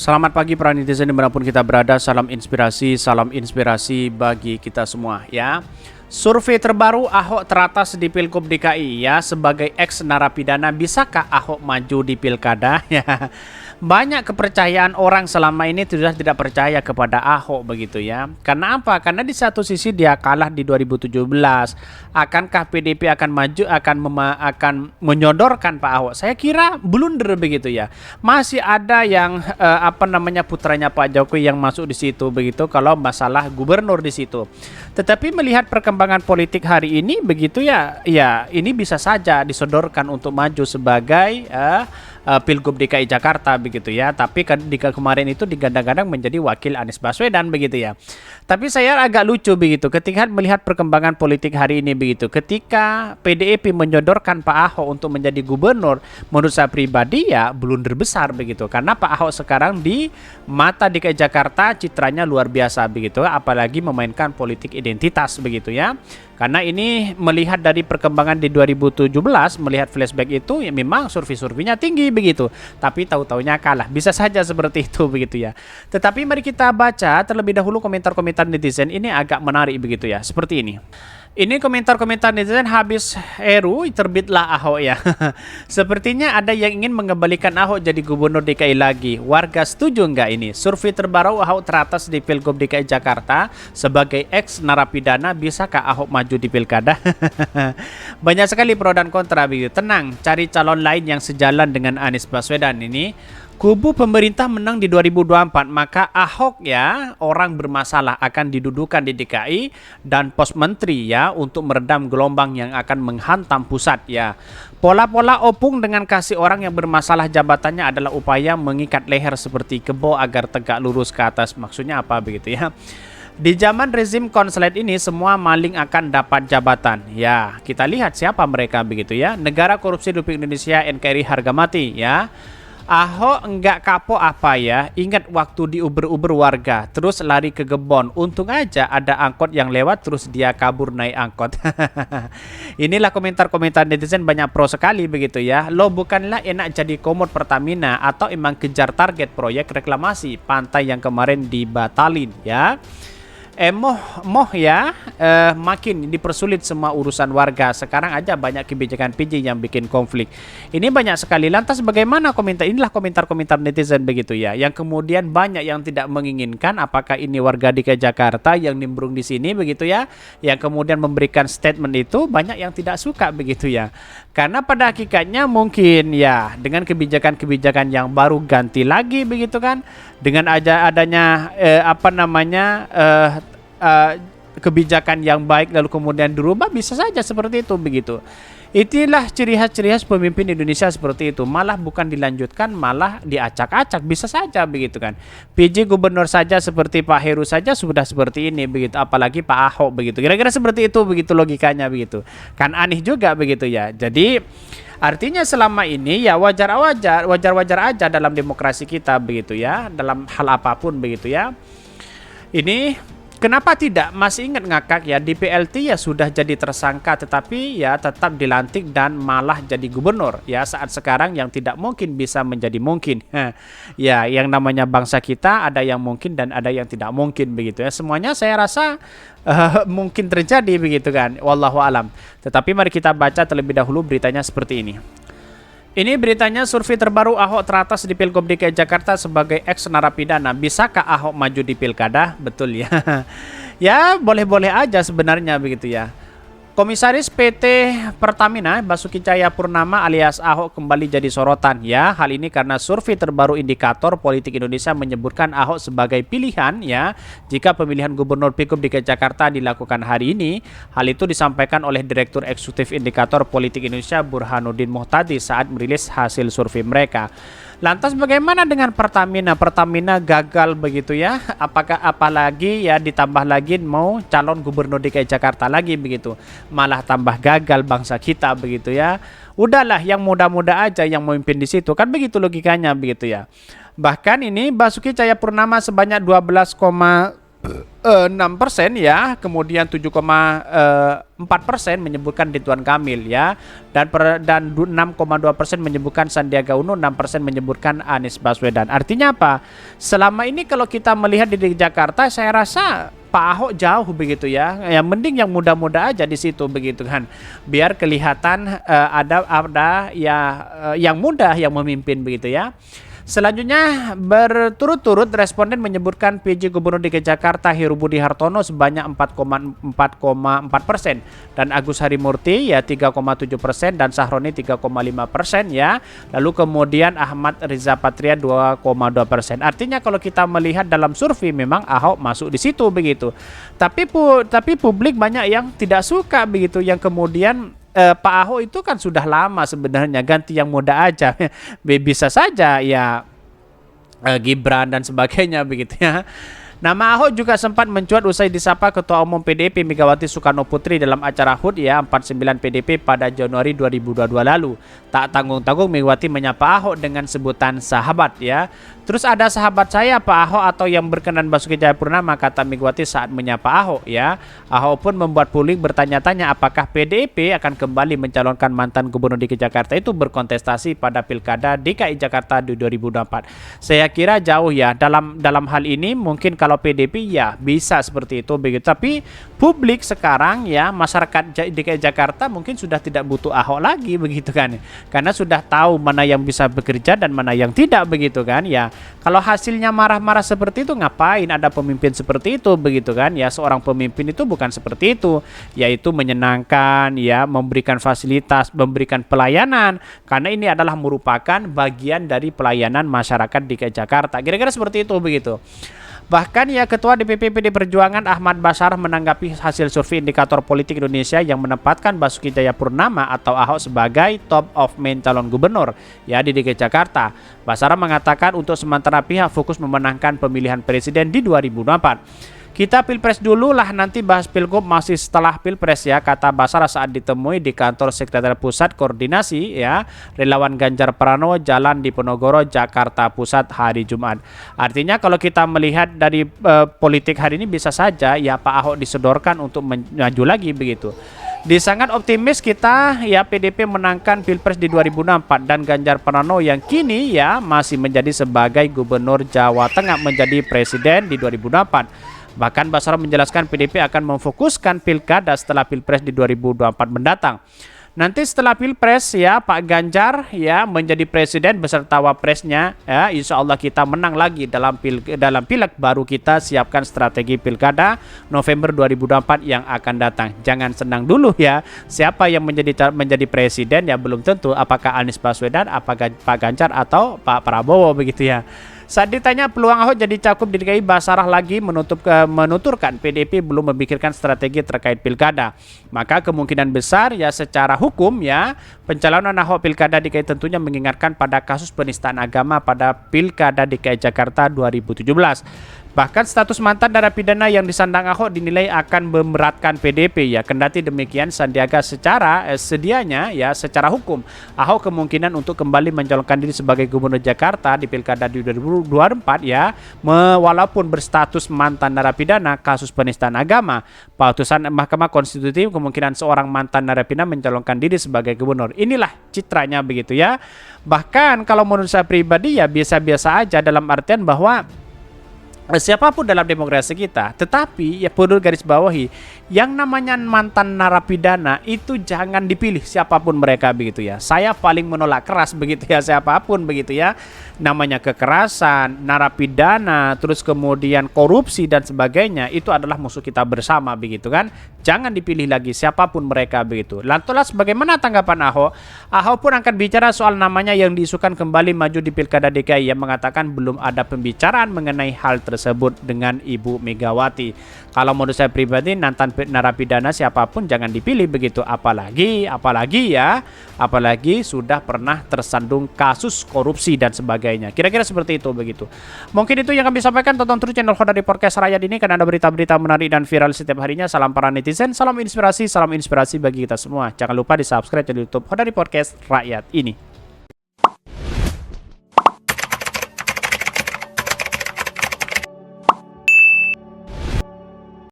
Selamat pagi para netizen dimanapun kita berada. Salam inspirasi bagi kita semua ya. Survei terbaru Ahok teratas di Pilgub DKI ya. Sebagai ex narapidana, bisakah Ahok maju di pilkada? Ya. Banyak kepercayaan orang selama ini sudah tidak percaya kepada Ahok begitu ya. Karena apa? Karena di satu sisi dia kalah di 2017. Akankah PDIP akan maju, akan menyodorkan Pak Ahok? Saya kira blunder begitu ya. Masih ada yang putranya Pak Jokowi yang masuk di situ begitu kalau masalah gubernur di situ. Tetapi melihat perkembangan politik hari ini begitu ya, ini bisa saja disodorkan untuk maju sebagai Pilgub DKI Jakarta begitu ya. Tapi kemarin itu digadang-gadang menjadi wakil Anies Baswedan begitu ya. Tapi saya agak lucu begitu ketika melihat perkembangan politik hari ini begitu. Ketika PDIP menyodorkan Pak Ahok untuk menjadi gubernur, menurut saya pribadi ya blunder besar begitu. Karena Pak Ahok sekarang di mata DKI Jakarta citranya luar biasa begitu, apalagi memainkan politik identitas begitu ya. Karena ini melihat dari perkembangan di 2017, melihat flashback itu ya memang survei-surveinya tinggi begitu. Tapi tahu-taunya kalah. Bisa saja seperti itu begitu ya. Tetapi mari kita baca terlebih dahulu komentar-komentar netizen. Ini agak menarik begitu ya. Seperti ini. Ini komentar-komentar netizen habis Eru terbitlah Ahok ya. Sepertinya ada yang ingin mengembalikan Ahok jadi gubernur DKI lagi. Warga setuju nggak ini? Survei terbaru Ahok teratas di Pilgub DKI Jakarta sebagai ex narapidana, bisakah Ahok maju di pilkada? Banyak sekali pro dan kontra begitu. Tenang, cari calon lain yang sejalan dengan Anies Baswedan ini. Kubu pemerintah menang di 2024, maka Ahok ya, orang bermasalah akan didudukan di DKI dan pos menteri ya untuk meredam gelombang yang akan menghantam pusat ya. Pola-pola opung dengan kasih orang yang bermasalah jabatannya adalah upaya mengikat leher seperti kebo agar tegak lurus ke atas. Maksudnya apa begitu ya? Di zaman rezim konslet ini semua maling akan dapat jabatan. Ya, kita lihat siapa mereka begitu ya. Negara Korupsi Republik Indonesia NKRI harga mati ya. Ahok enggak kapok apa ya, ingat waktu diuber-uber warga, terus lari ke Gebon. Untung aja ada angkot yang lewat, terus dia kabur naik angkot. Inilah komentar-komentar netizen banyak pro sekali begitu ya. Lo bukanlah enak jadi komod Pertamina atau emang kejar target proyek reklamasi pantai yang kemarin dibatalin ya. Makin dipersulit semua urusan warga. Sekarang aja banyak kebijakan PJ yang bikin konflik. Ini banyak sekali. Lantas bagaimana komentar? Inilah komentar-komentar netizen begitu ya. Yang kemudian banyak yang tidak menginginkan. Apakah ini warga DKI Jakarta yang nimbrung di sini begitu ya? Yang kemudian memberikan statement itu banyak yang tidak suka begitu ya. Karena pada hakikatnya mungkin ya dengan kebijakan-kebijakan yang baru ganti lagi begitu kan. Dengan adanya kebijakan yang baik lalu kemudian dirubah, bisa saja seperti itu begitu. Itulah ciri khas pemimpin Indonesia seperti itu. Malah bukan dilanjutkan, malah diacak-acak, bisa saja begitu kan. PJ gubernur saja seperti Pak Heru saja sudah seperti ini begitu, apalagi Pak Ahok begitu. Kira-kira seperti itu begitu logikanya begitu. Kan aneh juga begitu ya. Jadi artinya selama ini ya wajar-wajar aja dalam demokrasi kita begitu ya, dalam hal apapun begitu ya. Ini kenapa tidak? Masih ingat ngakak ya, di PLT ya sudah jadi tersangka tetapi ya tetap dilantik dan malah jadi gubernur ya. Saat sekarang yang tidak mungkin bisa menjadi mungkin. Ya, yang namanya bangsa kita ada yang mungkin dan ada yang tidak mungkin begitu ya. Semuanya saya rasa mungkin terjadi begitu kan. Wallahu alam. Tetapi mari kita baca terlebih dahulu beritanya seperti ini. Ini beritanya, survei terbaru Ahok teratas di Pilgub DKI Jakarta sebagai ex narapidana. Bisakah Ahok maju di pilkada? Betul ya. Ya boleh-boleh aja sebenarnya begitu ya. Komisaris PT Pertamina Basuki Cahayapurnama alias Ahok kembali jadi sorotan ya. Hal ini karena survei terbaru Indikator Politik Indonesia menyebutkan Ahok sebagai pilihan ya jika pemilihan gubernur Pilgub DKI Jakarta dilakukan hari ini. Hal itu disampaikan oleh Direktur Eksekutif Indikator Politik Indonesia Burhanuddin Muhtadi saat merilis hasil survei mereka. Lantas bagaimana dengan Pertamina? Pertamina gagal begitu ya. Apalagi ya ditambah lagi mau calon gubernur DKI Jakarta lagi begitu. Malah tambah gagal bangsa kita begitu ya. Udahlah yang muda-muda aja yang memimpin di situ. Kan begitu logikanya begitu ya. Bahkan ini Basuki Cahayapurnama sebanyak 12,7 6% ya, kemudian 7,4% menyebutkan Ridwan Kamil ya, dan 6,2% menyebutkan Sandiaga Uno, 6% menyebutkan Anies Baswedan. Artinya apa? Selama ini kalau kita melihat di Jakarta, saya rasa Pak Ahok jauh begitu ya. Yang mending yang muda-muda aja di situ begitu kan. Biar kelihatan ada ya yang muda yang memimpin begitu ya. Selanjutnya, berturut-turut responden menyebutkan PJ Gubernur DKI Jakarta Heru Budi Hartono sebanyak 4,4% dan Agus Harimurti ya 3,7% dan Sahroni 3,5% ya. Lalu kemudian Ahmad Riza Patria 2,2%. Artinya kalau kita melihat dalam survei memang Ahok masuk di situ begitu. Tapi publik banyak yang tidak suka begitu, yang kemudian Pak Ahok itu kan sudah lama sebenarnya, ganti yang muda aja. Bisa saja ya Gibran dan sebagainya begitu ya. Nama Ahok juga sempat mencuat usai disapa Ketua Umum PDIP Megawati Soekarno Putri dalam acara HUT ya 49 PDIP pada Januari 2022 lalu. Tak tanggung-tanggung Megawati menyapa Ahok dengan sebutan sahabat ya. Terus ada sahabat saya Pak Ahok atau yang berkenan Basuki Cahayapurnama, kata Megawati saat menyapa Ahok ya. Ahok pun membuat publik bertanya-tanya apakah PDIP akan kembali mencalonkan mantan Gubernur DKI Jakarta itu berkontestasi pada Pilkada DKI Jakarta di 2024. Saya kira jauh ya dalam hal ini, mungkin kalau PDIP ya bisa seperti itu begitu. Tapi publik sekarang ya, masyarakat DKI Jakarta mungkin sudah tidak butuh Ahok lagi begitu kan. Karena sudah tahu mana yang bisa bekerja dan mana yang tidak begitu kan ya. Kalau hasilnya marah-marah seperti itu, ngapain ada pemimpin seperti itu begitu kan ya. Seorang pemimpin itu bukan seperti itu, yaitu menyenangkan ya, memberikan fasilitas, memberikan pelayanan, karena ini adalah merupakan bagian dari pelayanan masyarakat DKI Jakarta. Kira-kira seperti itu begitu. Bahkan ya, Ketua DPP PD Perjuangan Ahmad Basar menanggapi hasil survei indikator politik Indonesia yang menempatkan Basuki Cahayapurnama atau Ahok sebagai top of mind calon gubernur ya di DKI Jakarta. Basar mengatakan untuk sementara pihak fokus memenangkan pemilihan presiden di 2024. Kita pilpres dulu lah, nanti bahas pilgub masih setelah pilpres ya, kata Basara saat ditemui di kantor Sekretariat Pusat Koordinasi ya Relawan Ganjar Pranowo Jalan Diponegoro, Jakarta Pusat hari Jumat. Artinya kalau kita melihat dari politik hari ini, bisa saja ya Pak Ahok disodorkan untuk maju lagi begitu. Sangat optimis kita ya PDP menangkan Pilpres di 2024 dan Ganjar Pranowo yang kini ya masih menjadi sebagai Gubernur Jawa Tengah menjadi presiden di 2024. Bahkan Basara menjelaskan PDP akan memfokuskan pilkada setelah Pilpres di 2024 mendatang. Nanti setelah Pilpres ya Pak Ganjar ya menjadi presiden beserta wapresnya ya, insya Allah kita menang lagi dalam pileg, baru kita siapkan strategi pilkada November 2024 yang akan datang. Jangan senang dulu ya siapa yang menjadi presiden ya, belum tentu apakah Anies Baswedan, apakah Pak Ganjar atau Pak Prabowo begitu ya. Saat ditanya peluang Ahok jadi cakup di DKI, Basarah lagi menuturkan PDIP belum memikirkan strategi terkait pilkada. Maka kemungkinan besar ya secara hukum ya pencalonan Ahok pilkada DKI tentunya mengingatkan pada kasus penistaan agama pada Pilkada DKI Jakarta 2017. Bahkan status mantan narapidana yang disandang Ahok dinilai akan memberatkan PDIP ya. Kendati demikian, Sandiaga secara sedianya ya secara hukum Ahok kemungkinan untuk kembali mencalonkan diri sebagai Gubernur Jakarta di Pilkada di 2024 ya, walaupun berstatus mantan narapidana kasus penistaan agama. Putusan Mahkamah Konstitusi kemungkinan seorang mantan narapidana mencalonkan diri sebagai gubernur. Inilah citranya begitu ya. Bahkan kalau menurut saya pribadi ya biasa-biasa aja, dalam artian bahwa siapapun dalam demokrasi kita, tetapi ya perlu garis bawahi, yang namanya mantan narapidana itu jangan dipilih siapapun mereka begitu ya. Saya paling menolak keras begitu ya, siapapun begitu ya. Namanya kekerasan, narapidana, terus kemudian korupsi dan sebagainya, itu adalah musuh kita bersama begitu kan. Jangan dipilih lagi siapapun mereka begitu. Lantas bagaimana tanggapan Ahok? Ahok pun angkat bicara soal namanya yang diisukan kembali maju di Pilkada DKI, yang mengatakan belum ada pembicaraan mengenai hal tersebut dengan Ibu Megawati. Kalau menurut saya pribadi, mantan narapidana siapapun jangan dipilih begitu, apalagi sudah pernah tersandung kasus korupsi dan sebagainya. Kira-kira seperti itu begitu. Mungkin itu yang kami sampaikan. Tonton terus channel Khodari Podcast Rakyat ini karena ada berita-berita menarik dan viral setiap harinya. Salam para netizen, salam inspirasi bagi kita semua. Jangan lupa di subscribe channel YouTube Khodari Podcast Rakyat ini.